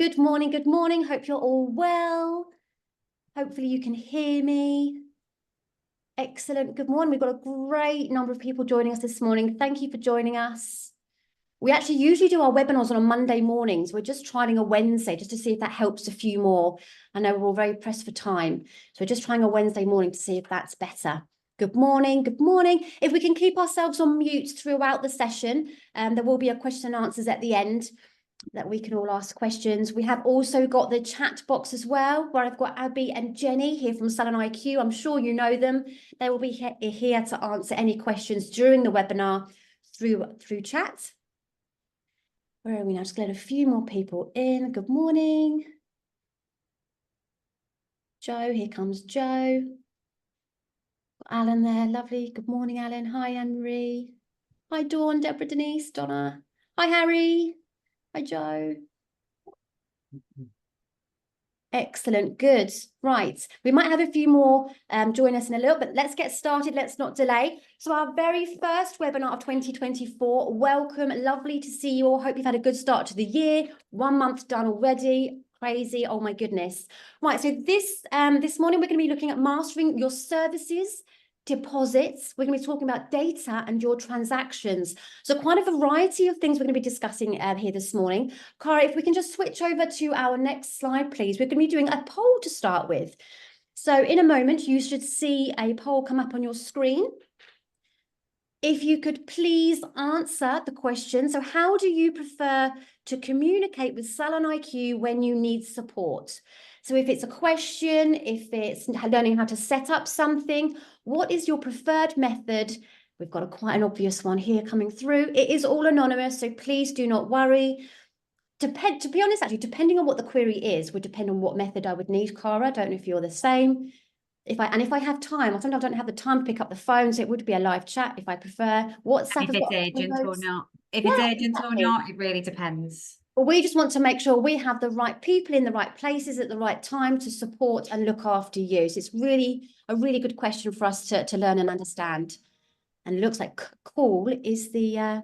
good morning, good morning. Hope you're all well. Hopefully you can hear me. Excellent. Good morning. We've got a great number of people joining us this morning. Thank you for joining us. We actually usually do our webinars on a Monday mornings. We're just trying a Wednesday just to see if that helps a few more. I know we're all very pressed for time. So we're just trying a Wednesday morning to see if that's better. Good morning. Good morning. If we can keep ourselves on mute throughout the session, there will be a question and answers at the end that we can all ask questions. We have also got the chat box as well, where I've got Abby and Jenny here from SalonIQ. I'm sure you know them. They will be here to answer any questions during the webinar through chat. Where are we now? Just let a few more people in. Good morning. Joe, here comes Joe. Alan there, lovely. Good morning, Alan. Hi, Anne-Marie. Hi, Dawn, Deborah, Denise, Donna. Hi, Harry. Hi, Joe. Excellent, good. Right, we might have a few more join us in a little, but let's get started. Let's not delay. So our very first webinar of 2024, welcome. Lovely to see you all. Hope you've had a good start to the year. 1 month done already. Crazy. Oh my goodness. Right, so this morning we're going to be looking at mastering your services, deposits. We're going to be talking about data and your transactions. So quite a variety of things we're going to be discussing here this morning. Cara, if we can just switch over to our next slide, please. We're going to be doing a poll to start with. So in a moment, you should see a poll come up on your screen. If you could please answer the question. So how do you prefer to communicate with SalonIQ when you need support? So if it's a question, if it's learning how to set up something, what is your preferred method? We've got quite an obvious one here coming through. It is all anonymous, so please do not worry. To be honest, actually, depending on what the query is, would depend on what method I would need, Cara. I don't know if you're the same. If I have time, I sometimes don't have the time to pick up the phone, so it would be a live chat if I prefer. WhatsApp if it's urgent or not. If it's urgent or not, it really depends. But we just want to make sure we have the right people in the right places at the right time to support and look after you. So it's really a really good question for us to learn and understand. And it looks like call is the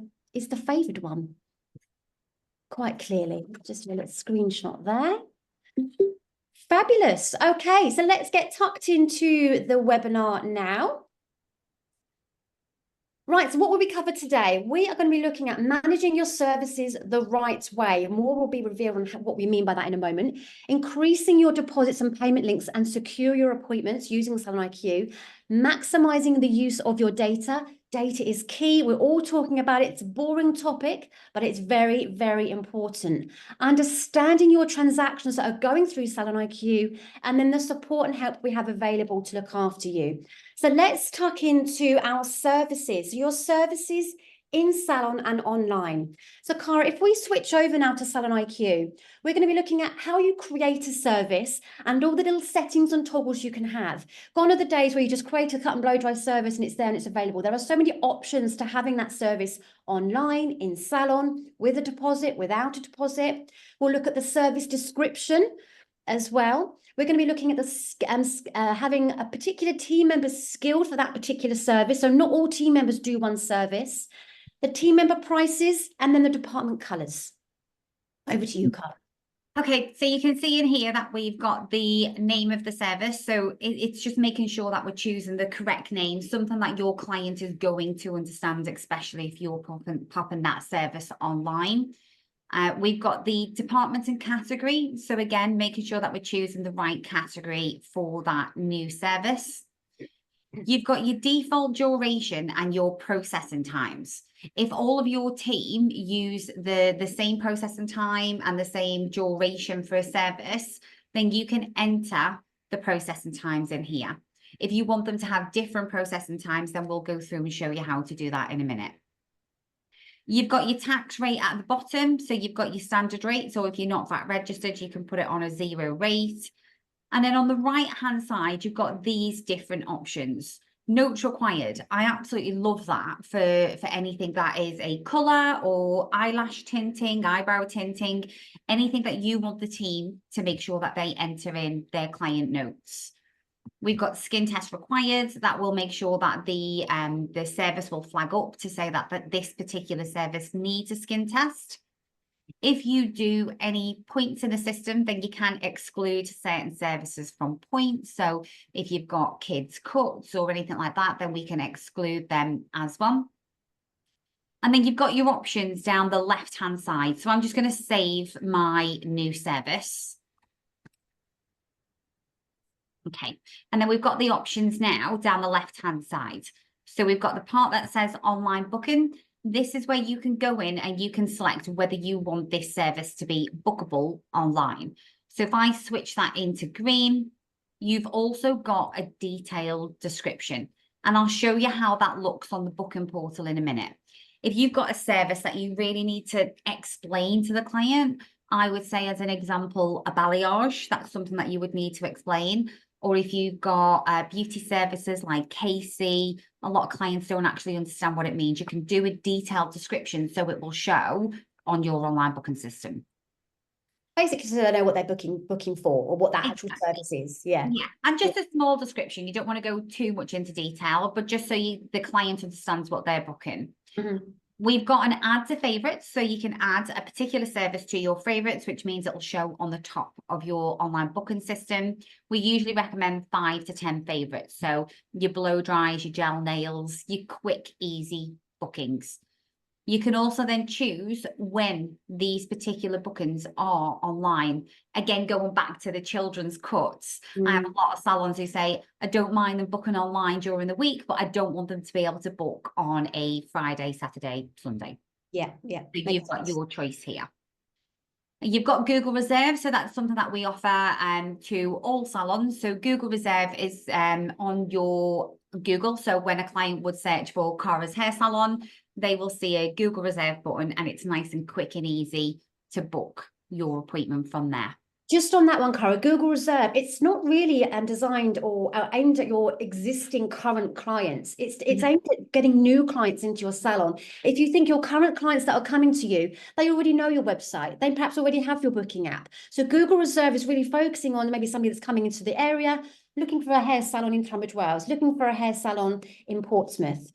favoured one. Quite clearly. Just a little screenshot there. Fabulous. Okay, so let's get tucked into the webinar now. Right, so what will we cover today? We are going to be looking at managing your services the right way. More will be revealed on what we mean by that in a moment. Increasing your deposits and payment links and secure your appointments using SalonIQ. Maximizing the use of your data. Data is key. We're all talking about it. It's a boring topic, but it's very, very important. Understanding your transactions that are going through SalonIQ, and then the support and help we have available to look after you. So let's tuck into our services, your services in Salon and online. So Cara, if we switch over now to SalonIQ, we're going to be looking at how you create a service and all the little settings and toggles you can have. Gone are the days where you just create a cut and blow dry service and it's there and it's available. There are so many options to having that service online, in Salon, with a deposit, without a deposit. We'll look at the service description as well. We're going to be looking at the having a particular team member skilled for that particular service. So not all team members do one service. The team member prices, and then the department colours. Over to you, Carl. Okay, so you can see in here that we've got the name of the service. So it's just making sure that we're choosing the correct name, something that your client is going to understand, especially if you're popping that service online. We've got the department and category. So again, making sure that we're choosing the right category for that new service. You've got your default duration and your processing times. If all of your team use the same processing time and the same duration for a service, then you can enter the processing times in here. If you want them to have different processing times, then we'll go through and show you how to do that in a minute. You've got your tax rate at the bottom. So you've got your standard rate. So if you're not VAT registered, you can put it on a 0 rate. And then on the right-hand side, you've got these different options. Notes required. I absolutely love that for anything that is a colour or eyelash tinting, eyebrow tinting, anything that you want the team to make sure that they enter in their client notes. We've got skin test required. That will make sure that the service will flag up to say that this particular service needs a skin test. If you do any points in the system, then you can exclude certain services from points. So if you've got kids cuts or anything like that, then we can exclude them as well. And then you've got your options down the left-hand side. So I'm just going to save my new service. Okay, and then we've got the options now down the left-hand side. So we've got the part that says online booking. This is where you can go in and you can select whether you want this service to be bookable online. So if I switch that into green, you've also got a detailed description, and I'll show you how that looks on the booking portal in a minute. If you've got a service that you really need to explain to the client, I would say, as an example, a balayage, that's something that you would need to explain. Or if you've got beauty services like Casey, a lot of clients don't actually understand what it means. You can do a detailed description so it will show on your online booking system. Basically, so they know what they're booking for, or what that actual service is. Yeah. Yeah, and just a small description. You don't want to go too much into detail, but just so the client understands what they're booking. We've got an add to favorites, so you can add a particular service to your favorites, which means it'll show on the top of your online booking system. We usually recommend 5 to 10 favorites. So your blow dries, your gel nails, your quick, easy bookings. You can also then choose when these particular bookings are online. Again, going back to the children's cuts, I have a lot of salons who say, I don't mind them booking online during the week, but I don't want them to be able to book on a Friday, Saturday, Sunday. Yeah. So you've got your choice here. You've got Google Reserve, so that's something that we offer to all salons. So Google Reserve is on your Google. So when a client would search for Cara's hair salon, they will see a Google Reserve button, and it's nice and quick and easy to book your appointment from there. Just on that one, Cara, Google Reserve, it's not really designed or aimed at your existing current clients. It's aimed at getting new clients into your salon. If you think your current clients that are coming to you, they already know your website. They perhaps already have your booking app. So Google Reserve is really focusing on maybe somebody that's coming into the area, looking for a hair salon in Tunbridge Wells, looking for a hair salon in Portsmouth.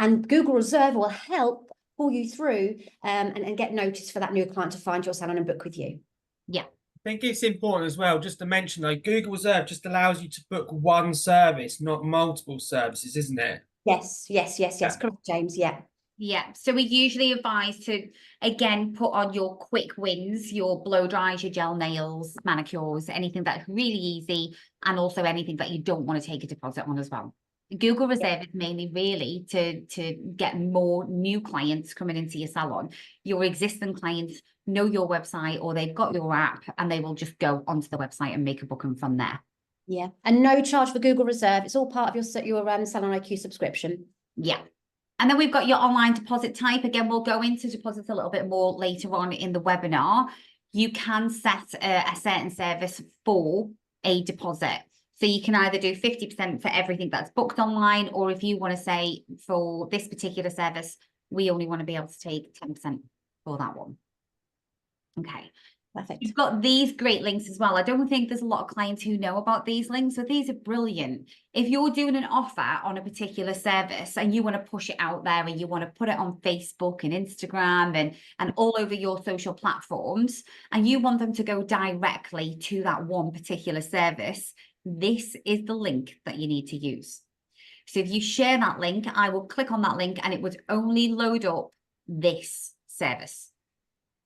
And Google Reserve will help pull you through and get notice for that new client to find your salon and book with you. Yeah. I think it's important as well, just to mention, though, Google Reserve just allows you to book one service, not multiple services, isn't it? Yes. Correct, James. Yeah. Yeah. So we usually advise to, again, put on your quick wins, your blow dries, your gel nails, manicures, anything that's really easy, and also anything that you don't want to take a deposit on as well. Google Reserve is mainly really to get more new clients coming into your salon. Your existing clients know your website, or they've got your app, and they will just go onto the website and make a booking from there. Yeah, and no charge for Google Reserve. It's all part of your SalonIQ subscription. Yeah. And then we've got your online deposit type. Again, we'll go into deposits a little bit more later on in the webinar. You can set a certain service for a deposit. So you can either do 50% for everything that's booked online, or if you want to say, for this particular service, we only want to be able to take 10% for that one. Okay. Perfect. You've got these great links as well. I don't think there's a lot of clients who know about these links, so these are brilliant. If you're doing an offer on a particular service and you want to push it out there, and you want to put it on Facebook and Instagram and all over your social platforms, and you want them to go directly to that one particular service, this is the link that you need to use. So if you share that link, I will click on that link and it would only load up this service.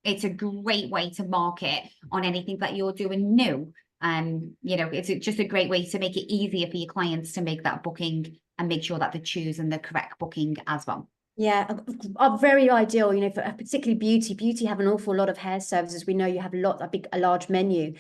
It's a great way to market on anything that you're doing new. You know, it's just a great way to make it easier for your clients to make that booking and make sure that they're choosing the correct booking as well. Yeah, are very ideal, you know, for particularly beauty have an awful lot of hair services. We know you have a large menu.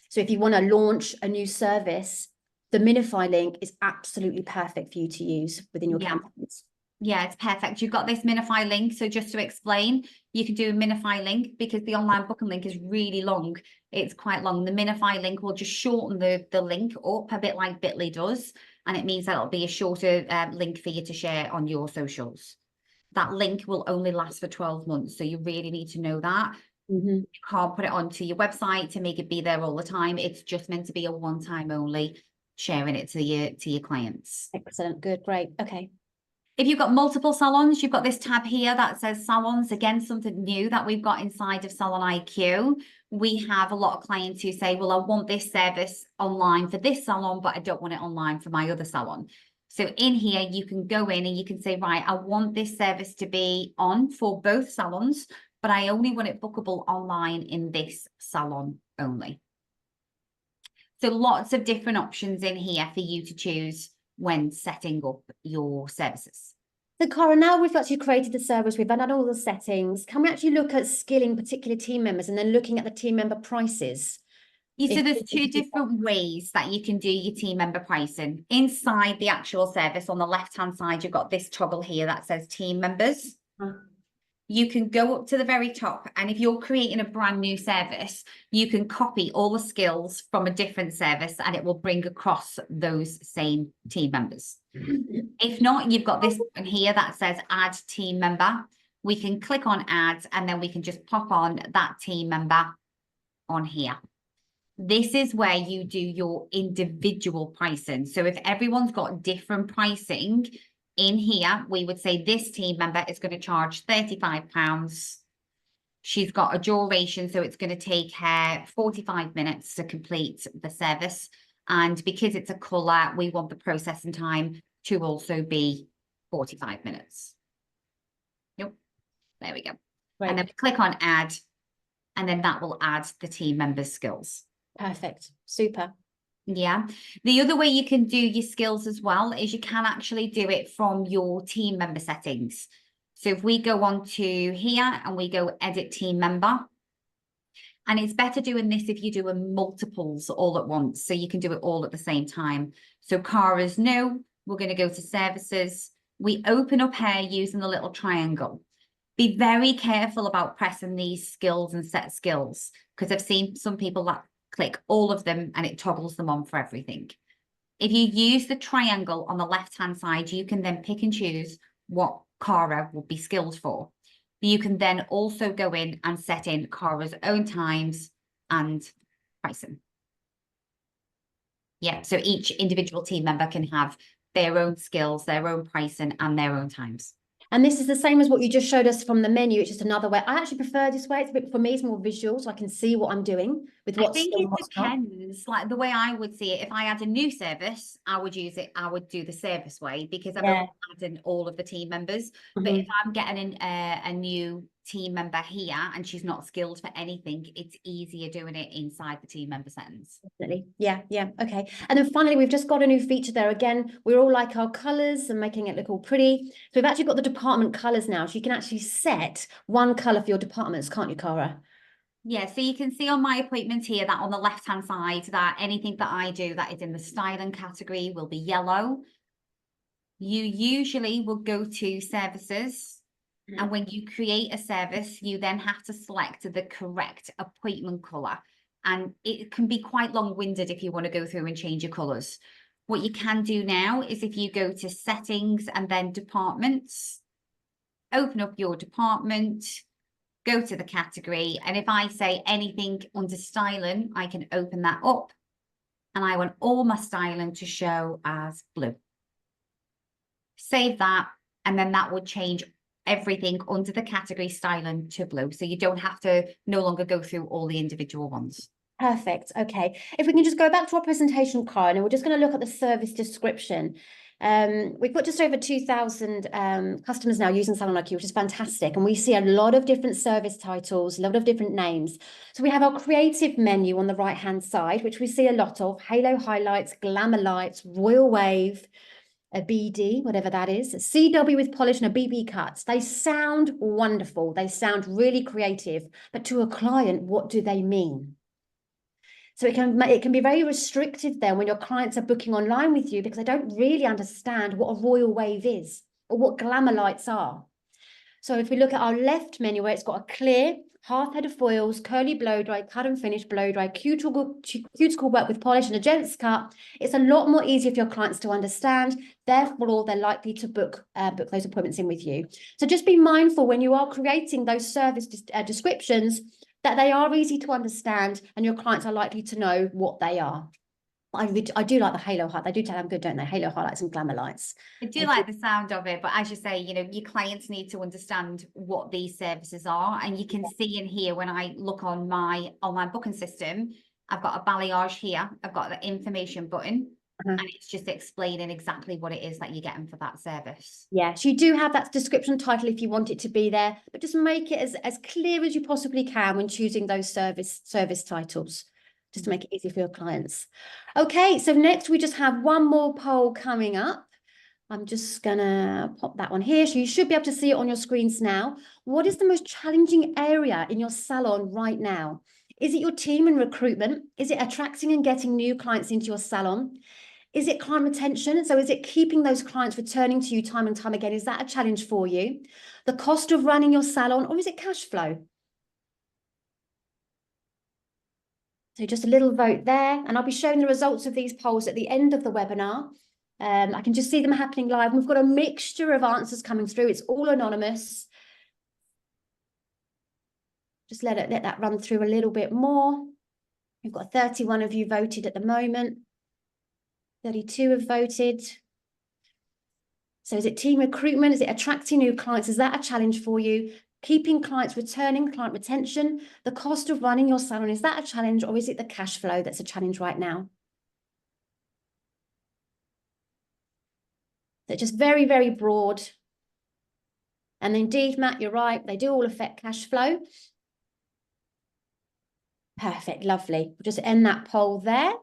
So if you want to launch a new service, the Minify link is absolutely perfect for you to use within your campaigns. Yeah, it's perfect. You've got this Minify link. So just to explain, you can do a Minify link because the online booking link is really long. It's quite long. The Minify link will just shorten the link up a bit like Bitly does. And it means that it'll be a shorter link for you to share on your socials. That link will only last for 12 months. So you really need to know that. You can't put it onto your website to make it be there all the time. It's just meant to be a one-time only, sharing it to your clients. Excellent. Good. Great. Okay. If you've got multiple salons, you've got this tab here that says salons. Again, something new that we've got inside of SalonIQ. We have a lot of clients who say, well, I want this service online for this salon, but I don't want it online for my other salon. So in here, you can go in and you can say, right, I want this service to be on for both salons, but I only want it bookable online in this salon only. So lots of different options in here for you to choose when setting up your services. So Cara, now we've actually created the service, we've done all the settings. Can we actually look at skilling particular team members and then looking at the team member prices? Yeah, so there's two different ways that you can do your team member pricing. Inside the actual service, on the left-hand side, you've got this toggle here that says team members. You can go up to the very top, and if you're creating a brand new service, you can copy all the skills from a different service and it will bring across those same team members. If not, you've got this one here that says add team member. We can click on add and then we can just pop on that team member on here. This is where you do your individual pricing. So if everyone's got different pricing, in here, we would say this team member is going to charge £35. She's got a duration, so it's going to take her 45 minutes to complete the service. And because it's a colour, we want the processing time to also be 45 minutes. Yep, there we go. Right. And then we click on add, and then that will add the team member's skills. Perfect, super. Yeah. The other way you can do your skills as well is you can actually do it from your team member settings. So if we go on to here and we go edit team member, and it's better doing this if you're doing multiples all at once, so you can do it all at the same time. So Cara's new, we're going to go to services. We open up here using the little triangle. Be very careful about pressing these skills and set skills, because I've seen some people that click all of them and it toggles them on for everything. If you use the triangle on the left-hand side, you can then pick and choose what Cara will be skilled for. You can then also go in and set in Cara's own times and pricing. Yeah, so each individual team member can have their own skills, their own pricing and their own times. And this is the same as what you just showed us from the menu. It's just another way. I actually prefer this way. It's a bit, for me, it's more visual, so I can see what I'm doing with what's I think still it what's not. depends. Like the way I would see it, if I had a new service, I would use it. I would do the service way because I've only added all of the team members. But if I'm getting a new team member here and she's not skilled for anything, it's easier doing it inside the team member settings. Definitely. Yeah, yeah. Okay. And then finally, we've just got a new feature there. Again, we're all like our colours and making it look all pretty. So we've actually got the department colours now. So you can actually set one colour for your departments, can't you, Cara? Yeah, so you can see on my appointment here that on the left-hand side that anything that I do that is in the styling category will be yellow. You usually will go to services. And when you create a service, you then have to select the correct appointment colour. And it can be quite long-winded if you want to go through and change your colours. What you can do now is if you go to settings and then departments, open up your department, go to the category. And if I say anything under styling, I can open that up. And I want all my styling to show as blue. Save that. And then that would change everything under the category styling to blue. So you don't have to no longer go through all the individual ones. Perfect. Okay. If we can just go back to our presentation card, and we're just going to look at the service description. We've got just over 2,000 customers now using SalonIQ, which is fantastic. And we see a lot of different service titles, a lot of different names. So we have our creative menu on the right-hand side, which we see a lot of: halo highlights, glamour lights, royal wave, a BD, whatever that is, a CW with polish and a BB cut. They sound wonderful. They sound really creative. But to a client, what do they mean? So it can be very restrictive then when your clients are booking online with you, because they don't really understand what a royal wave is or what glamour lights are. So if we look at our left menu, where it's got a clear, half head of foils, curly blow dry, cut and finish blow dry, cuticle work with polish and a gents cut, it's a lot more easier for your clients to understand. Therefore, they're likely to book those appointments in with you. So just be mindful when you are creating those service descriptions that they are easy to understand and your clients are likely to know what they are. I do like the halo highlight. They do tell them good, don't they? Halo highlights and glamour lights. I do like the sound of it, but as you say, you know, your clients need to understand what these services are. And you can see in here, when I look on my online booking system, I've got a balayage here. I've got the information button, and it's just explaining exactly what it is that you're getting for that service. Yeah, so you do have that description title if you want it to be there, but just make it as clear as you possibly can when choosing those service titles, just to make it easy for your clients. Okay, so next we just have one more poll coming up. I'm just gonna pop that one here. So you should be able to see it on your screens now. What is the most challenging area in your salon right now? Is it your team and recruitment? Is it attracting and getting new clients into your salon? Is it client retention? So is it keeping those clients returning to you time and time again? Is that a challenge for you? The cost of running your salon, or is it cash flow? So just a little vote there, and I'll be showing the results of these polls at the end of the webinar. I can just see them happening live. We've got a mixture of answers coming through. It's all anonymous. Just let that run through a little bit more. We've got 31 of you voted at the moment. 32 have voted. So is it team recruitment? Is it attracting new clients? Is that a challenge for you? Keeping clients returning, client retention, the cost of running your salon, is that a challenge, or is it the cash flow that's a challenge right now? They're just very, very broad. And indeed, Matt, you're right. They do all affect cash flow. Perfect, lovely. We'll just end that poll there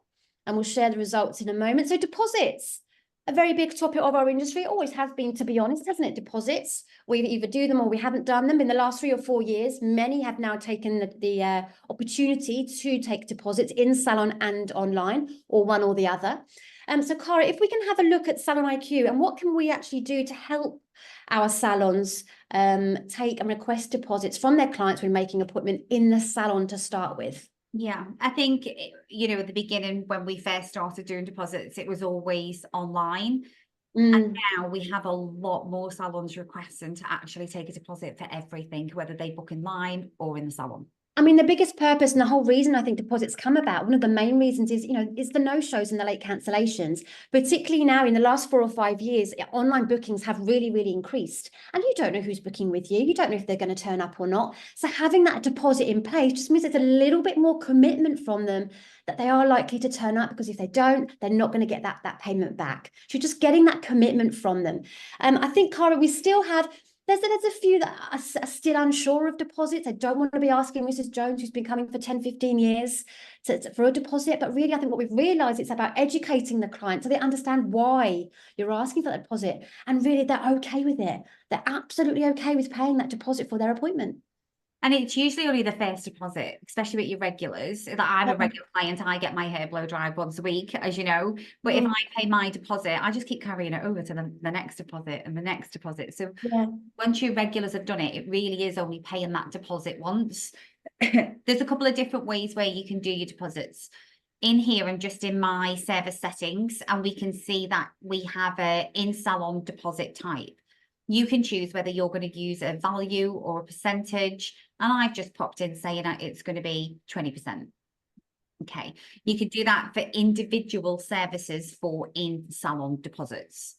and we'll share the results in a moment. So deposits, a very big topic of our industry. It always has been, to be honest, hasn't it? Deposits. We either do them or we haven't done them. In the last 3 or 4 years, many have now taken the opportunity to take deposits in salon and online, or one or the other. So Cara, if we can have a look at SalonIQ and what can we actually do to help our salons take and request deposits from their clients when making an appointment in the salon to start with? Yeah, I think, you know, at the beginning, when we first started doing deposits, it was always online. And now we have a lot more salons requesting to actually take a deposit for everything, whether they book in line or in the salon. I mean, the biggest purpose and the whole reason I think deposits come about, one of the main reasons is, you know, is the no-shows and the late cancellations. Particularly now in the last 4 or 5 years, online bookings have really, really increased. And you don't know who's booking with you. You don't know if they're going to turn up or not. So having that deposit in place just means it's a little bit more commitment from them that they are likely to turn up, because if they don't, they're not going to get that payment back. So just getting that commitment from them. I think, Cara, we still have... There's a few that are still unsure of deposits. I don't want to be asking Mrs. Jones, who's been coming for 10, 15 years, for a deposit. But really, I think what we've realised, it's about educating the client so they understand why you're asking for that deposit. And really, they're okay with it. They're absolutely okay with paying that deposit for their appointment. And it's usually only the first deposit, especially with your regulars. Like, I'm a regular client, I get my hair blow dried once a week, as you know. But if I pay my deposit, I just keep carrying it over to the next deposit and the next deposit. So once your regulars have done it, it really is only paying that deposit once. There's a couple of different ways where you can do your deposits. In here, I'm just in my service settings, and we can see that we have a in-salon deposit type. You can choose whether you're going to use a value or a percentage. And I've just popped in saying that it's going to be 20%. Okay. You can do that for individual services for in-salon deposits.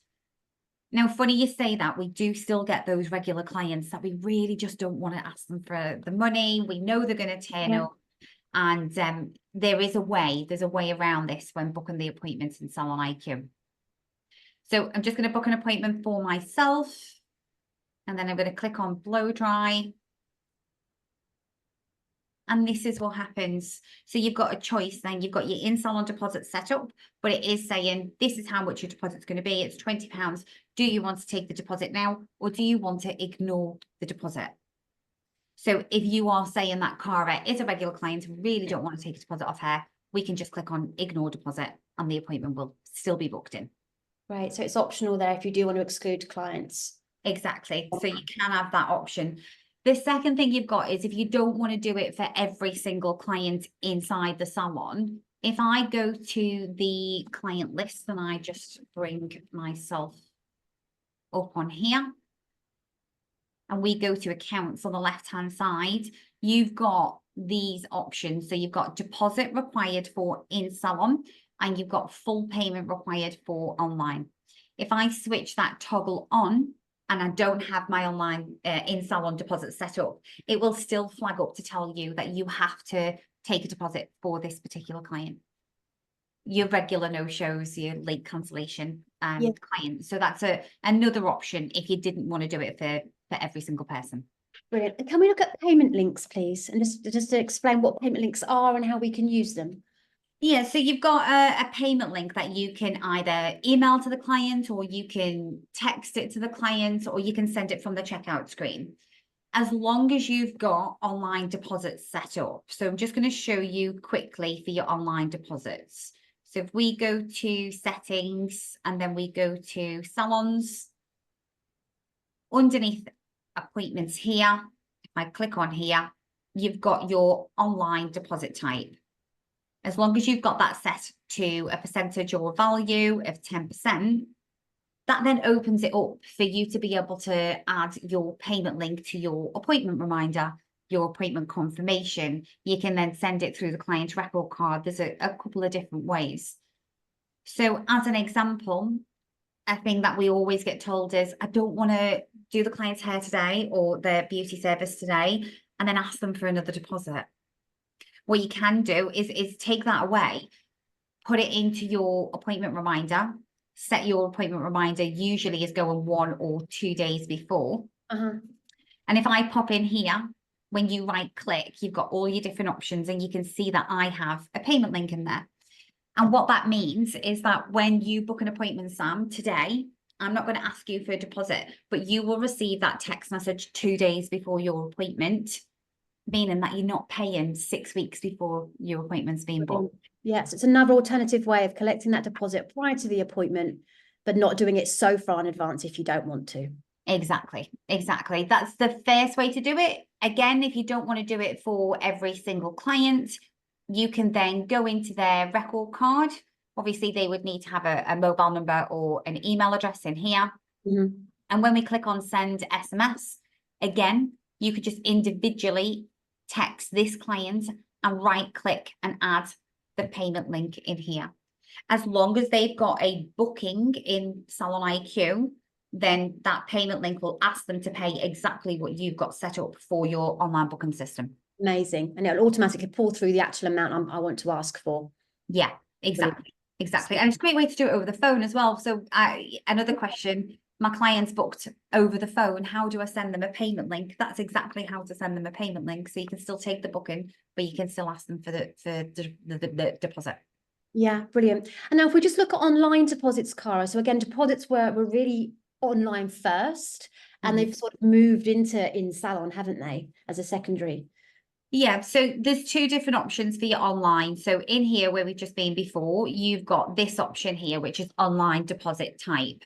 Now, funny you say that. We do still get those regular clients that we really just don't want to ask them for the money. We know they're going to turn up. And there's a way around this when booking the appointments in SalonIQ. So I'm just going to book an appointment for myself. And then I'm going to click on blow dry. And this is what happens. So you've got a choice then. You've got your in-salon deposit set up, but it is saying this is how much your deposit's going to be. It's £20. Do you want to take the deposit now, or do you want to ignore the deposit? So if you are saying that Cara is a regular client, really don't want to take a deposit off her, we can just click on ignore deposit and the appointment will still be booked in. Right. So it's optional there if you do want to exclude clients. Exactly. So you can have that option. The second thing you've got is if you don't want to do it for every single client inside the salon, if I go to the client list and I just bring myself up on here and we go to accounts on the left-hand side, you've got these options. So you've got deposit required for in salon. and you've got full payment required for online. If I switch that toggle on and I don't have my online in-salon deposit set up, it will still flag up to tell you that you have to take a deposit for this particular client. Your regular no-shows, your late cancellation client. So that's another option if you didn't want to do it for every single person. Brilliant. And can we look at payment links, please? And just to explain what payment links are and how we can use them. Yeah, so you've got a payment link that you can either email to the client, or you can text it to the client, or you can send it from the checkout screen. As long as you've got online deposits set up. So I'm just going to show you quickly for your online deposits. So if we go to settings and then we go to salons, underneath appointments here, if I click on here, you've got your online deposit type. As long as you've got that set to a percentage or a value of 10%, that then opens it up for you to be able to add your payment link to your appointment reminder, your appointment confirmation. You can then send it through the client record card. There's a couple of different ways. So as an example, a thing that we always get told is, I don't want to do the client's hair today or their beauty service today, and then ask them for another deposit. What you can do is take that away, put it into your appointment reminder, set your appointment reminder usually is going 1 or 2 days before. And if I pop in here, when you right click, you've got all your different options, and you can see that I have a payment link in there. And what that means is that when you book an appointment, Sam, today, I'm not going to ask you for a deposit, but you will receive that text message 2 days before your appointment, meaning that you're not paying 6 weeks before your appointment's being booked. Yes, it's another alternative way of collecting that deposit prior to the appointment, but not doing it so far in advance if you don't want to. Exactly. That's the first way to do it. Again, if you don't want to do it for every single client, you can then go into their record card. Obviously, they would need to have a mobile number or an email address in here. And when we click on send SMS, again, you could just individually text this client and right click and add the payment link in here. As long as they've got a booking in SalonIQ, then that payment link will ask them to pay exactly what you've got set up for your online booking system. Amazing. And it'll automatically pull through the actual amount I want to ask for. Yeah, exactly. And it's a great way to do it over the phone as well. So another question, my client's booked over the phone. How do I send them a payment link? That's exactly how to send them a payment link. So you can still take the booking, but you can still ask them for the deposit. Yeah, brilliant. And now if we just look at online deposits, Cara, so again, deposits were really online first, and they've sort of moved into in salon, haven't they, as a secondary? Yeah, so there's 2 different options for your online. So in here where we've just been before, you've got this option here, which is online deposit type.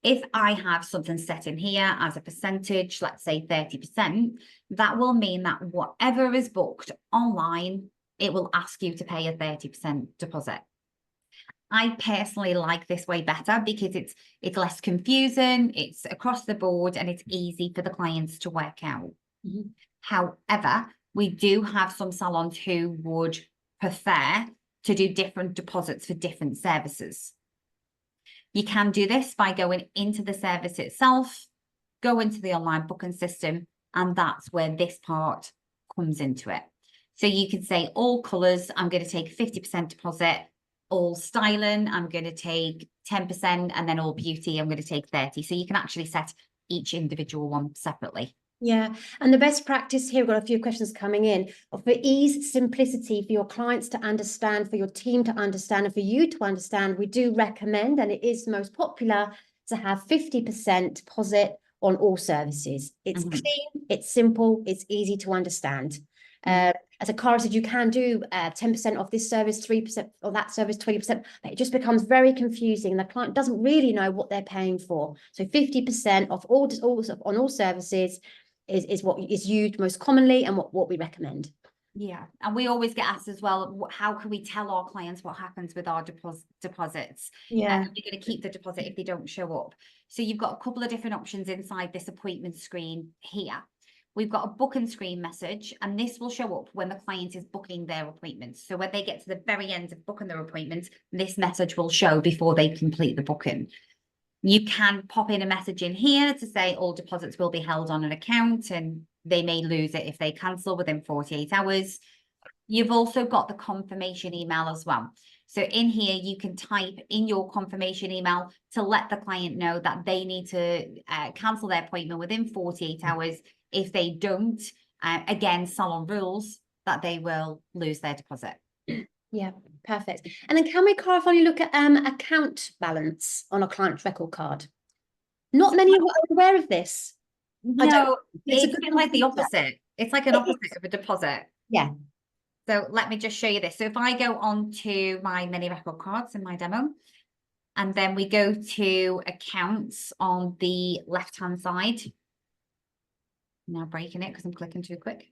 If I have something set in here as a percentage, let's say 30%, that will mean that whatever is booked online, it will ask you to pay a 30% deposit. I personally like this way better because it's less confusing, it's across the board, and it's easy for the clients to work out. However, we do have some salons who would prefer to do different deposits for different services. You can do this by going into the service itself, go into the online booking system, and that's where this part comes into it. So you can say all colours, I'm going to take 50% deposit, all styling, I'm going to take 10%, and then all beauty, I'm going to take 30%. So you can actually set each individual one separately. Yeah, and the best practice here, we've got a few questions coming in, for ease, simplicity, for your clients to understand, for your team to understand, and for you to understand, we do recommend, and it is most popular, to have 50% deposit on all services. It's clean, it's simple, it's easy to understand. As Cara said, you can do 10% off this service, 3% or that service, 20%. But it just becomes very confusing. The client doesn't really know what they're paying for. So 50% off on all services is what is used most commonly and what we recommend. Yeah, and we always get asked as well, how can we tell our clients what happens with our deposits? Yeah, you're going to keep the deposit if they don't show up. So you've got a couple of different options inside this appointment screen here. we've got a book and screen message, and this will show up when the client is booking their appointments. So when they get to the very end of booking their appointment, this message will show before they complete the booking. You can pop in a message in here to say all deposits will be held on an account and they may lose it if they cancel within 48 hours. You've also got the confirmation email as well. So in here, you can type in your confirmation email to let the client know that they need to cancel their appointment within 48 hours. If they don't, again, salon rules that they will lose their deposit. Yeah, perfect. And then can we, Cara, finally look at account balance on a client's record card? Not many are aware of this. No, It's a it's a good bit like the concept. opposite. It's like an opposite of a deposit. Yeah. So let me just show you this. So if I go on to my mini record cards in my demo, and then we go to accounts on the left-hand side. Now breaking it because I'm clicking too quick.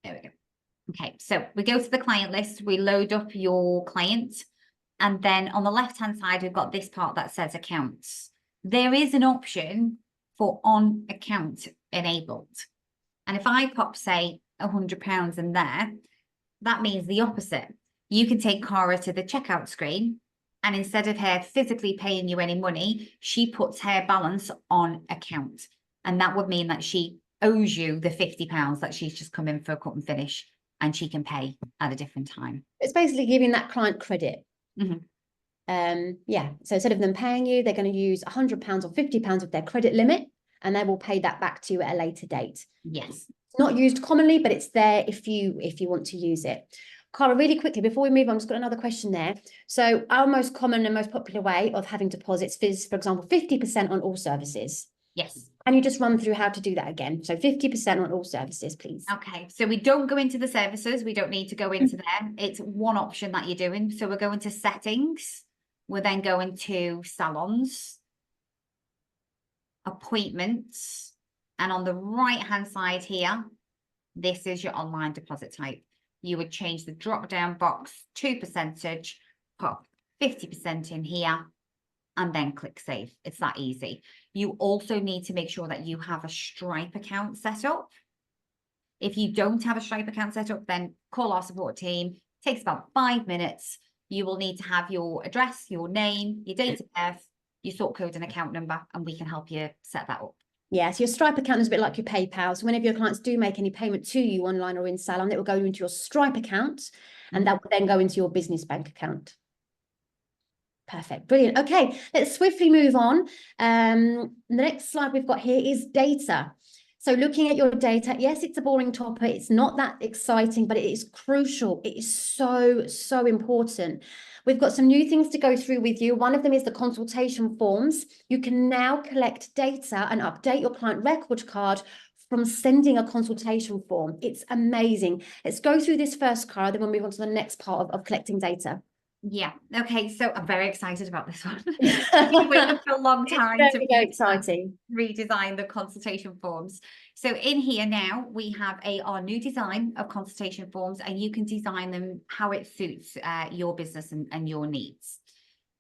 There we go. Okay, so we go to the client list, we load up your client, and then on the left-hand side, we've got this part that says accounts. There is an option for on account enabled. And if I pop, say, £100 in there, that means the opposite. You can take Cara to the checkout screen, and instead of her physically paying you any money, she puts her balance on account. And that would mean that she owes you the £50 that she's just come in for a cut and finish, and she can pay at a different time. It's basically giving that client credit. Yeah, so instead of them paying you, they're going to use £100 or £50 of their credit limit, and they will pay that back to you at a later date. Yes. It's not used commonly, but it's there if you want to use it. Cara, really quickly, before we move on, I've just got another question there. So our most common and most popular way of having deposits is, for example, 50% on all services. Yes. Can you just run through how to do that again? So 50% on all services, please. Okay, so we don't go into the services. We don't need to go into there. It's one option that you're doing. So we're going to settings. We're then going to salons, appointments, and on the right-hand side here, this is your online deposit type. You would change the drop-down box to percentage, pop 50% in here, and then click save. It's that easy. You also need to make sure that you have a Stripe account set up. If you don't have a Stripe account set up, then call our support team. It takes about 5 minutes. You will need to have your address, your name, your date of birth, your sort code and account number, and we can help you set that up. Yeah, so your Stripe account is a bit like your PayPal. So whenever your clients do make any payment to you online or in salon, it will go into your Stripe account, and that will then go into your business bank account. Perfect, brilliant. Okay, let's swiftly move on. The next slide we've got here is data. So looking at your data, yes, it's a boring topic. It's not that exciting, but it is crucial. It is so, so important. We've got some new things to go through with you. One of them is the consultation forms. You can now collect data and update your client record card from sending a consultation form. It's amazing. Let's go through this first, Cara, then we'll move on to the next part of collecting data. Yeah. Okay. So I'm very excited about this one. I've been waiting for a long time very exciting. Redesign the consultation forms. So in here now we have our new design of consultation forms, and you can design them how it suits your business and your needs.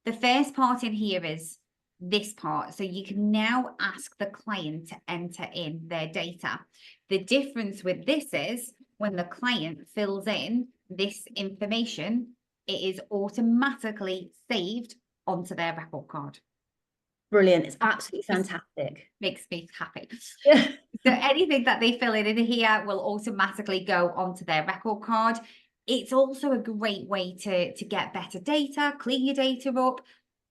The first part in here is this part. So you can now ask the client to enter in their data. The difference with this is when the client fills in this information, it is automatically saved onto their record card. Brilliant. It's absolutely fantastic. Makes me happy. Yeah. So anything that they fill in here will automatically go onto their record card. It's also a great way to get better data, clean your data up,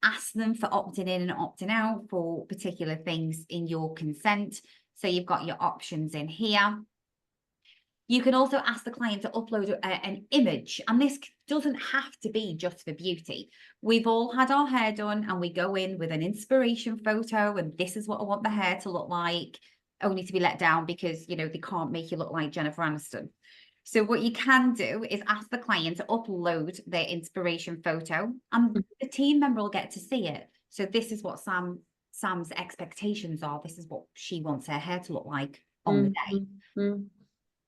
ask them for opting in and opting out for particular things in your consent. So you've got your options in here. You can also ask the client to upload an image, and this doesn't have to be just for beauty. We've all had our hair done and we go in with an inspiration photo and this is what I want the hair to look like, only to be let down because, you know, they can't make you look like Jennifer Aniston. So what you can do is ask the client to upload their inspiration photo and the team member will get to see it. So this is what Sam's expectations are. This is what she wants her hair to look like on the day.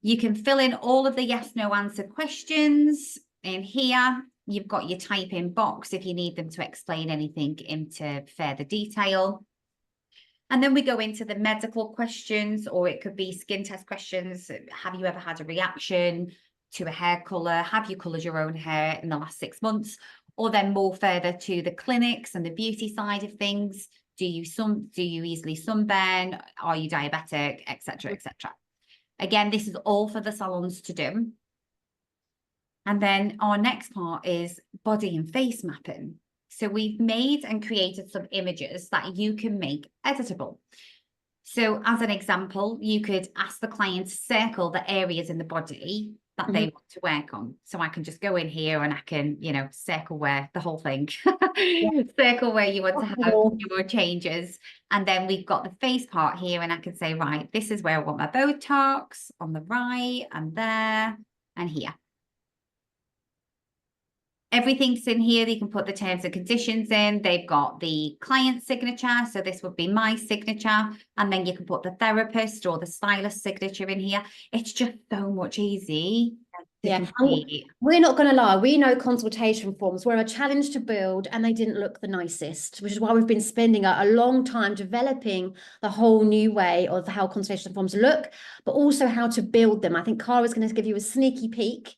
You can fill in all of the yes, no answer questions in here. You've got your type in box if you need them to explain anything into further detail. And then we go into the medical questions, or it could be skin test questions. Have you ever had a reaction to a hair color? Have you colored your own hair in the last 6 months? Or then more further to the clinics and the beauty side of things. Do you easily sunburn? Are you diabetic, etc., etc.? Again, this is all for the salons to do. And then our next part is body and face mapping. So we've made and created some images that you can make editable. So as an example, you could ask the client to circle the areas in the body that they want to work on. So I can just go in here and I can, you know, circle where the whole thing, circle where you want to have your changes. And then we've got the face part here, and I can say, right, this is where I want my Botox on the right and there and here. Everything's in here. They can put the terms and conditions in. They've got the client signature. So this would be my signature. And then you can put the therapist or the stylist signature in here. It's just so much easy. Yeah, we're not going to lie. We know consultation forms were a challenge to build, and they didn't look the nicest, which is why we've been spending a long time developing the whole new way of how consultation forms look, but also how to build them. I think Cara's going to give you a sneaky peek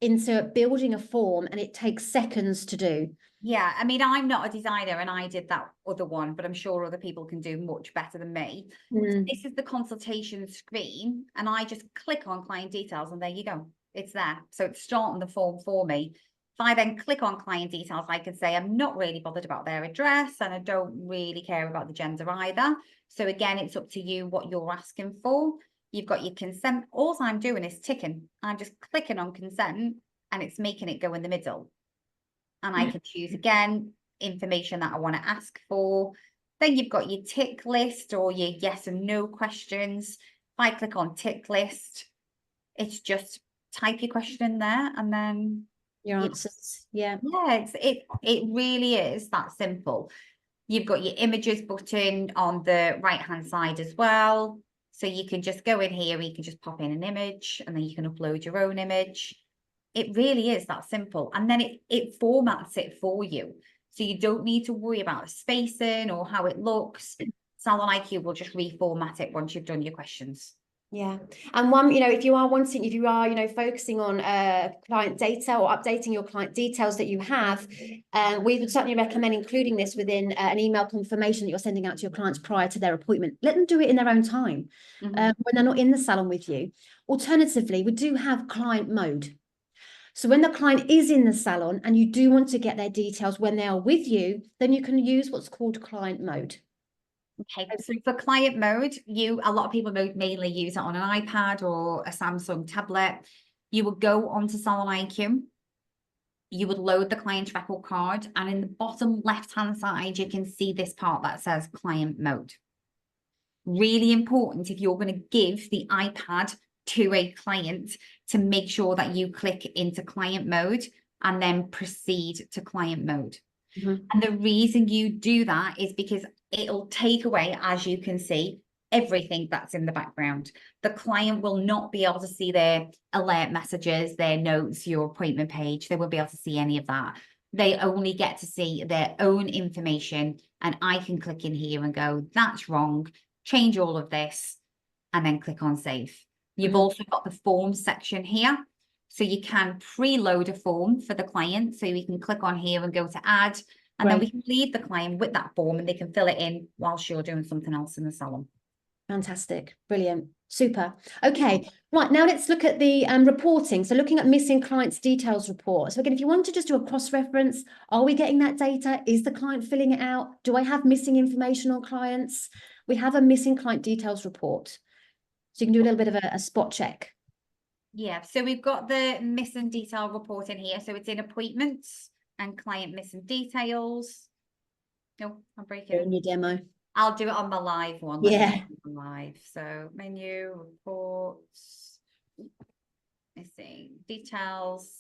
into building a form, and it takes seconds to do. Yeah, I mean, I'm not a designer and I did that other one, but I'm sure other people can do much better than me. So this is the consultation screen, and I just click on client details and there you go. It's there. So it's starting the form for me. If I then click on client details, I can say I'm not really bothered about their address and I don't really care about the gender either. So again, it's up to you what you're asking for. You've got your consent. All I'm doing is ticking. I'm just clicking on consent and it's making it go in the middle. And I can choose again, information that I want to ask for. Then you've got your tick list or your yes and no questions. If I click on tick list, it's just type your question in there and then your answers. Yeah. Yeah, it really is that simple. You've got your images button on the right hand side as well. So you can just go in here, you can just pop in an image and then you can upload your own image. It really is that simple. And then it formats it for you. So you don't need to worry about the spacing or how it looks. SalonIQ will just reformat it once you've done your questions. Yeah. And one, you know, if you are, you know, focusing on client data or updating your client details that you have, we would certainly recommend including this within an email confirmation that you're sending out to your clients prior to their appointment. Let them do it in their own time when they're not in the salon with you. Alternatively, we do have client mode. So when the client is in the salon and you do want to get their details when they are with you, then you can use what's called client mode. Okay, so for client mode, a lot of people mainly use it on an iPad or a Samsung tablet. You would go onto SalonIQ, you would load the client's record card, and in the bottom left-hand side, you can see this part that says client mode. Really important if you're going to give the iPad to a client to make sure that you click into client mode and then proceed to client mode. And the reason you do that is because it'll take away, as you can see, everything that's in the background. The client will not be able to see their alert messages, their notes, your appointment page. They won't be able to see any of that. They only get to see their own information, and I can click in here and go, that's wrong, change all of this, and then click on save. You've also got the forms section here. So you can preload a form for the client. So you can click on here and go to add, and then we can leave the client with that form and they can fill it in whilst you're doing something else in the salon. Fantastic. Brilliant. Super. Okay. Right. Now let's look at the reporting. So looking at missing clients details report. So again, if you want to just do a cross-reference, are we getting that data? Is the client filling it out? Do I have missing information on clients? We have a missing client details report. So you can do a little bit of a spot check. Yeah, so we've got the missing detail report in here. So it's in appointments and client missing details. No, I'm breaking it. In your demo. I'll do it on my live one. Yeah. Live. So menu, reports, missing details.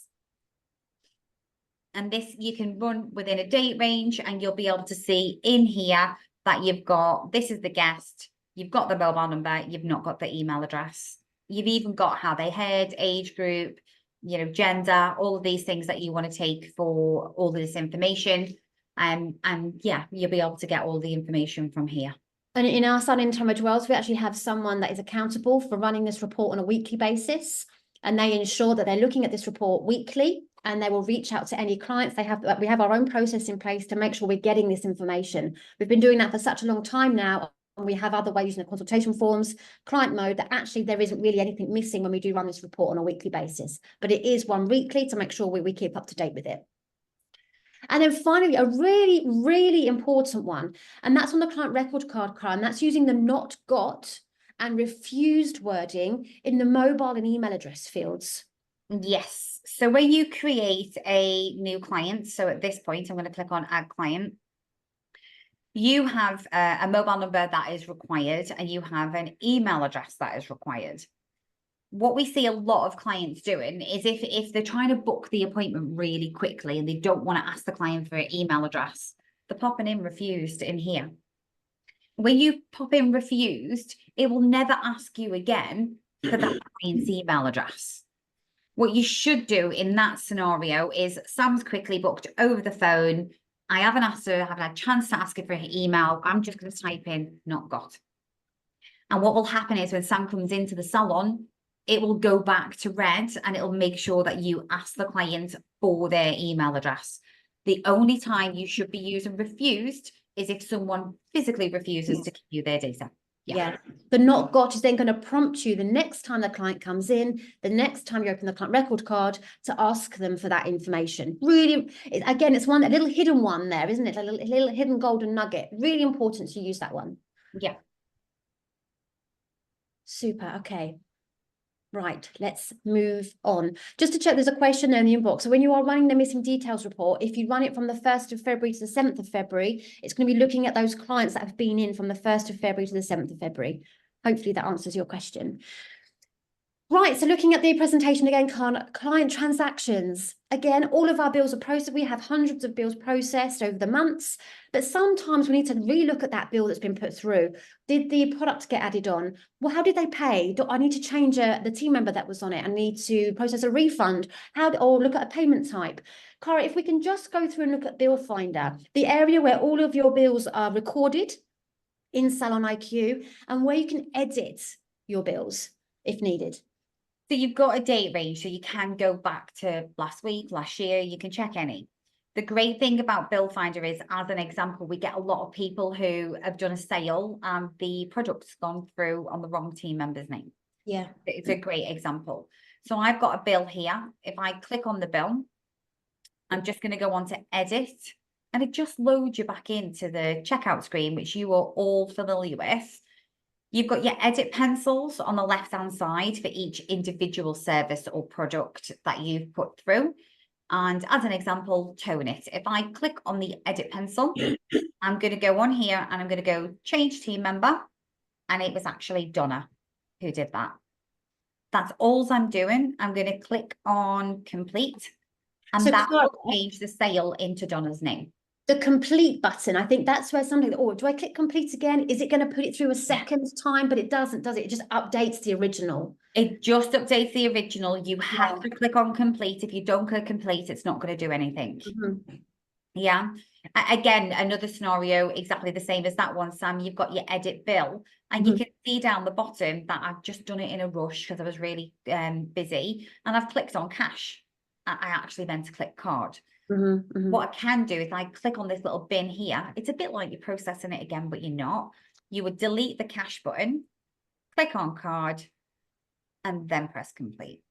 And this you can run within a date range and you'll be able to see in here that you've got, this is the guest, you've got the mobile number, you've not got the email address. You've even got how they heard, age group, you know, gender, all of these things that you want to take for all of this information. And yeah, you'll be able to get all the information from here. And in our SalonIQ as well, we actually have someone that is accountable for running this report on a weekly basis. And they ensure that they're looking at this report weekly, and they will reach out to any clients. We have our own process in place to make sure we're getting this information. We've been doing that for such a long time now. And we have other ways using the consultation forms, client mode, that actually there isn't really anything missing when we do run this report on a weekly basis. But it is one weekly to make sure we keep up to date with it. And then finally, a really, really important one, and that's on the client record card, and that's using the not got and refused wording in the mobile and email address fields. Yes. So when you create a new client, so at this point, I'm going to click on add client. You have a mobile number that is required, and you have an email address that is required. What we see a lot of clients doing is if they're trying to book the appointment really quickly and they don't want to ask the client for an email address, they're popping in refused in here. When you pop in refused, it will never ask you again for that client's email address. What you should do in that scenario is Sam's quickly booked over the phone. I haven't asked her, I haven't had a chance to ask her for her email. I'm just going to type in not got. And what will happen is when Sam comes into the salon, it will go back to red, and it'll make sure that you ask the client for their email address. The only time you should be using refused is if someone physically refuses to give you their data. Yeah. The not got is then going to prompt you the next time the client comes in, the next time you open the client record card, to ask them for that information. Really, again, it's a little hidden one there, isn't it? A little hidden golden nugget. Really important to use that one. Yeah. Super. Okay. Right, let's move on. Just to check, there's a question there in the inbox. So when you are running the missing details report, if you run it from the 1st of February to the 7th of February, it's going to be looking at those Clients that have been in from the 1st of February to the 7th of February. Hopefully that answers your question. Right, so looking at the presentation again, client transactions. Again, all of our bills are processed. We have hundreds of bills processed over the months, but sometimes we need to relook at that bill that's been put through. Did the product get added on? Well, how did they pay? Do I need to change the team member that was on it? I need to process a refund. Or look at a payment type. Cara, if we can just go through and look at Bill Finder, the area where all of your bills are recorded in SalonIQ, and where you can edit your bills if needed. So you've got a date range, so you can go back to last week, last year, you can check any. The great thing about Bill Finder is, as an example, we get a lot of people who have done a sale and the product's gone through on the wrong team member's name. Yeah. It's a great example. So I've got a bill here. If I click on the bill, I'm just going to go on to edit, and it just loads you back into the checkout screen, which you are all familiar with. You've got your edit pencils on the left-hand side for each individual service or product that you've put through. And as an example, tone it. If I click on the edit pencil, I'm going to go on here and I'm going to go change team member. And it was actually Donna who did that. That's all I'm doing. I'm going to click on complete. And So that will change the sale into Donna's name. The complete button, I think that's where something, oh, do I click complete again? Is it going to put it through a second time? But it doesn't, does it? It just updates the original. It just updates the original. You have to click on complete. If you don't click complete, it's not going to do anything. Yeah. Again, another scenario exactly the same as that one, Sam. You've got your edit bill, and you can see down the bottom that I've just done it in a rush because I was really busy, and I've clicked on cash. I actually meant to click card. What I can do is I click on this little bin here. It's a bit like you're processing it again, but you're not. You would delete the cash button, click on card, and then press complete.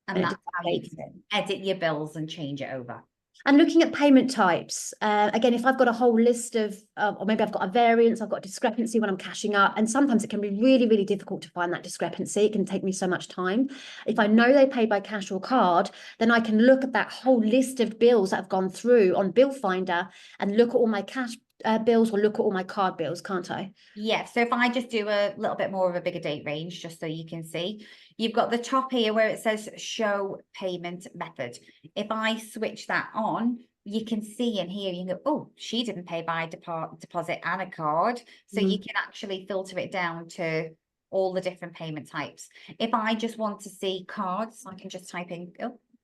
And that's how you can edit your bills and change it over. And looking at payment types, again, if I've got a whole list of, or maybe I've got a variance, I've got a discrepancy when I'm cashing up, and sometimes it can be really, really difficult to find that discrepancy. It can take me so much time. If I know they pay by cash or card, then I can look at that whole list of bills that have gone through on Bill Finder and look at all my cash bills or look at all my card bills, can't I? Yeah, so if I just do a little bit more of a bigger date range, just so you can see, you've got the top here where it says show payment method. If I switch that on, you can see in here, you can go, oh, she didn't pay by deposit and a card. So you can actually filter it down to all the different payment types. If I just want to see cards, I can just type in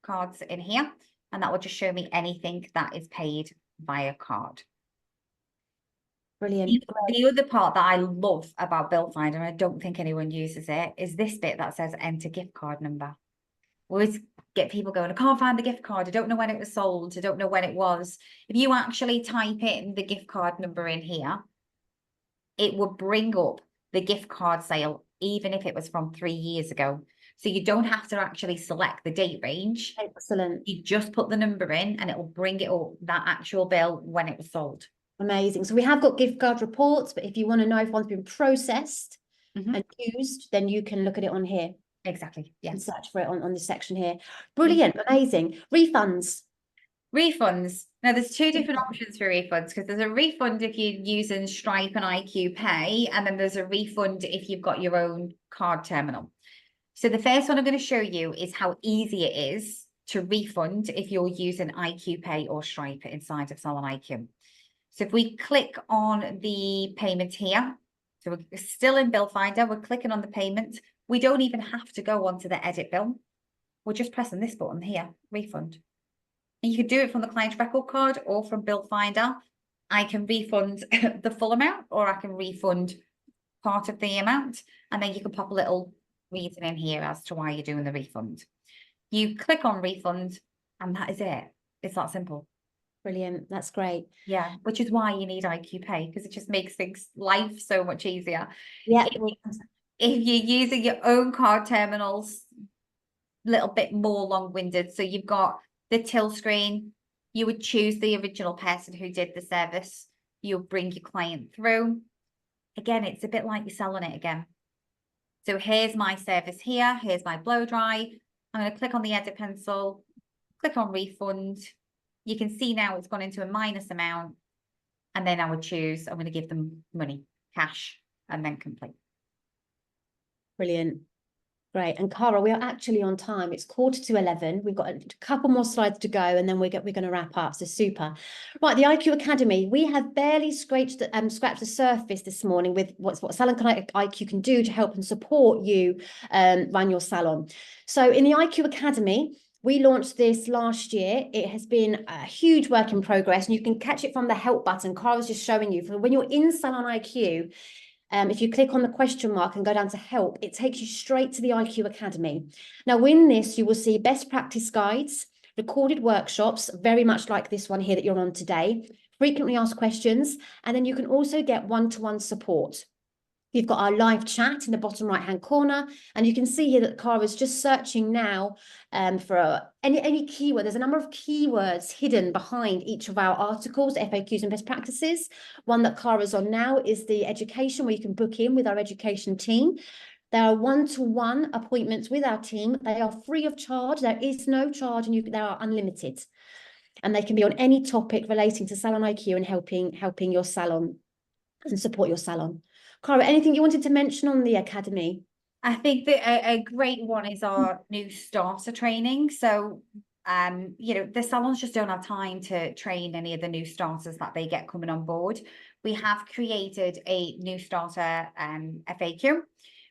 cards in here, and that will just show me anything that is paid via card. Brilliant. The other part that I love about Bill Finder, and I don't think anyone uses it, is this bit that says enter gift card number. Always get people going, I can't find the gift card. I don't know when it was sold. I don't know when it was. If you actually type in the gift card number in here, it will bring up the gift card sale, even if it was from 3 years ago. So you don't have to actually select the date range. Excellent. You just put the number in and it will bring it up, that actual bill, when it was sold. Amazing. So we have got gift card reports, but if you want to know if one's been processed and used, then you can look at it on here. Exactly. And Yes. search for it on this section here. Brilliant. Amazing. Refunds. Refunds. Now, there's two different options for refunds, because there's a refund if you're using Stripe and IQ Pay, and then there's a refund if you've got your own card terminal. So the first one I'm going to show you is how easy it is to refund if you're using IQ Pay or Stripe inside of SalonIQ. So if we click on the payment here, so we're still in Bill Finder, we're clicking on the payment. We don't even have to go onto the edit bill. We're just pressing this button here, refund. And you can do it from the client record card or from Bill Finder. I can refund the full amount, or I can refund part of the amount. And then you can pop a little reason in here as to why you're doing the refund. You click on refund and that is it. It's that simple. Brilliant. That's great. Yeah, which is why you need IQ Pay, because it just makes things, life so much easier. Yeah. If you're using your own card terminals, a little bit more long-winded. So you've got the till screen. You would choose the original person who did the service. You'll bring your client through. Again, it's a bit like you're selling it again. So here's my service here. Here's my blow dry. I'm going to click on the edit pencil, click on refund. You can see now it's gone into a minus amount. And then I would choose, I'm going to give them money, cash, and then complete. Brilliant. Great. And Cara, we are actually on time. It's 11:15. We've got a couple more slides to go, and then we're going to wrap up. So super. Right, the IQ Academy. We have barely scratched the surface this morning with what SalonIQ can do to help and support you run your salon. So in the IQ Academy, we launched this last year. It has been a huge work in progress, and you can catch it from the help button. Cara was just showing you. For when you're in SalonIQ, if you click on the question mark and go down to help, it takes you straight to the IQ Academy. Now, in this, you will see best practice guides, recorded workshops, very much like this one here that you're on today, frequently asked questions, and then you can also get one-to-one support. You've got our live chat in the bottom right-hand corner, and you can see here that Cara's just searching now for any keyword. There's a number of keywords hidden behind each of our articles, FAQs and best practices. One that Cara's on now is the education, where you can book in with our education team. There are one-to-one appointments with our team. They are free of charge. There is no charge, and they are unlimited. And they can be on any topic relating to SalonIQ and helping your salon and support your salon. Cara, anything you wanted to mention on the Academy? I think that a great one is our new starter training. So, the salons just don't have time to train any of the new starters that they get coming on board. We have created a new starter FAQ.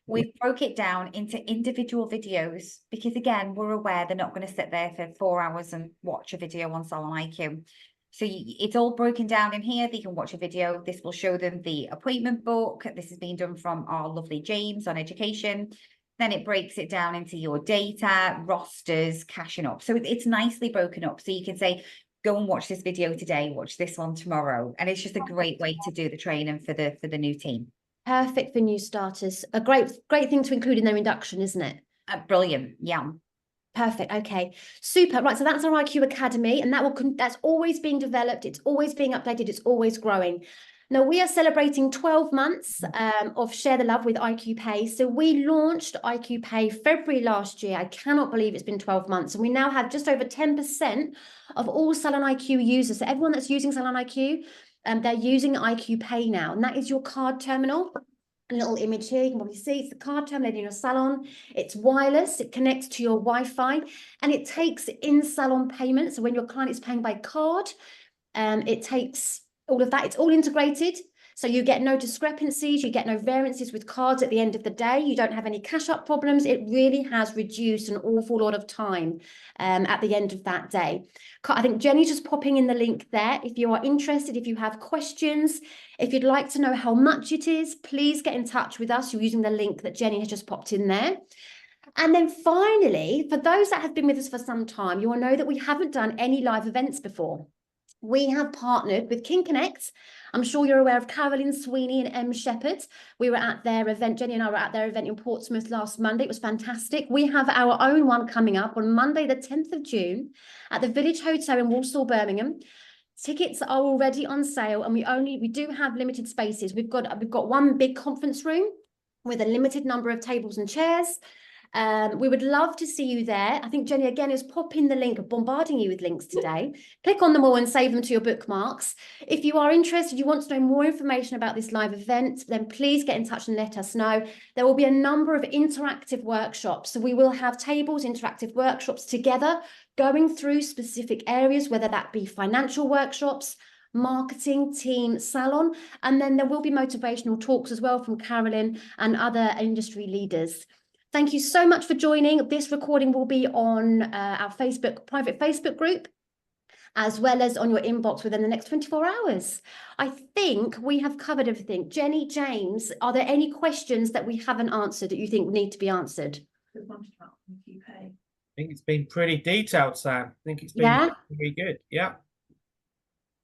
We've broke it down into individual videos because, again, we're aware they're not going to sit there for 4 hours and watch a video on SalonIQ. So it's all broken down in here. They can watch a video. This will show them the appointment book. This is being done from our lovely James on education. Then it breaks it down into your data, rosters, cashing up. So it's nicely broken up. So you can say, go and watch this video today, watch this one tomorrow. And it's just a great way to do the training for the new team. Perfect for new starters. A great thing to include in their induction, isn't it? Brilliant. Yeah. Perfect. Okay, super. Right, so that's our IQ Academy, and that's always being developed. It's always being updated. It's always growing. Now, we are celebrating 12 months of Share the Love with IQ Pay. So we launched IQ Pay February last year. I cannot believe it's been 12 months. And we now have just over 10% of all SalonIQ users. So everyone that's using SalonIQ, they're using IQ Pay now. And that is your card terminal. A little image here, you can probably see it's the card terminal in your salon. It's wireless, it connects to your Wi-Fi, and it takes in-salon payments. So when your client is paying by card, it takes all of that. It's all integrated. So you get no discrepancies, you get no variances with cards at the end of the day. You don't have any cash up problems. It really has reduced an awful lot of time at the end of that day. I think Jenny's just popping in the link there. If you are interested, if you have questions, if you'd like to know how much it is, please get in touch with us using the link that Jenny has just popped in there. And then finally, for those that have been with us for some time, you will know that we haven't done any live events before. We have partnered with King Connect. I'm sure you're aware of Carolyn Sweeney and M. Shepherd. We were at their event, Jenny and I were at their event in Portsmouth last Monday. It was fantastic. We have our own one coming up on Monday, the 10th of June at the Village Hotel in Walsall, Birmingham. Tickets are already on sale, and we do have limited spaces. We've got one big conference room with a limited number of tables and chairs. We would love to see you there. I think Jenny again is popping the link, bombarding you with links today. Click on them all and save them to your bookmarks. If you are interested, you want to know more information about this live event, then please get in touch and let us know. There will be a number of interactive workshops. So we will have tables, interactive workshops together, going through specific areas, whether that be financial workshops, marketing, team, salon, and then there will be motivational talks as well from Carolyn and other industry leaders. Thank you so much for joining. This recording will be on our private Facebook group, as well as on your inbox within the next 24 hours. I think we have covered everything. Jenny, James, are there any questions that we haven't answered that you think need to be answered? I think it's been pretty detailed, Sam. I think it's been really good. Yeah.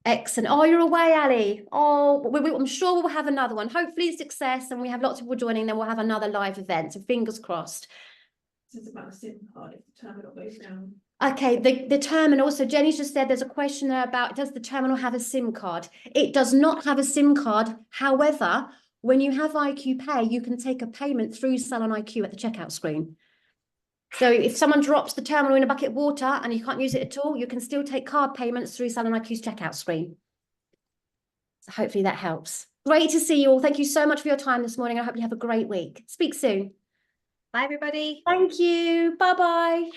Excellent. Oh, you're away, Ali. Oh, I'm sure we'll have another one. Hopefully a success, and we have lots of people joining, then we'll have another live event. So fingers crossed. This is about a SIM card if the terminal goes down. Okay, the terminal. So Jenny's just said there's a question there about, does the terminal have a SIM card? It does not have a SIM card. However, when you have IQ Pay, you can take a payment through SalonIQ at the checkout screen. So if someone drops the terminal in a bucket of water and you can't use it at all, you can still take card payments through SalonIQ's checkout screen. So hopefully that helps. Great to see you all. Thank you so much for your time this morning. I hope you have a great week. Speak soon. Bye, everybody. Thank you. Bye-bye.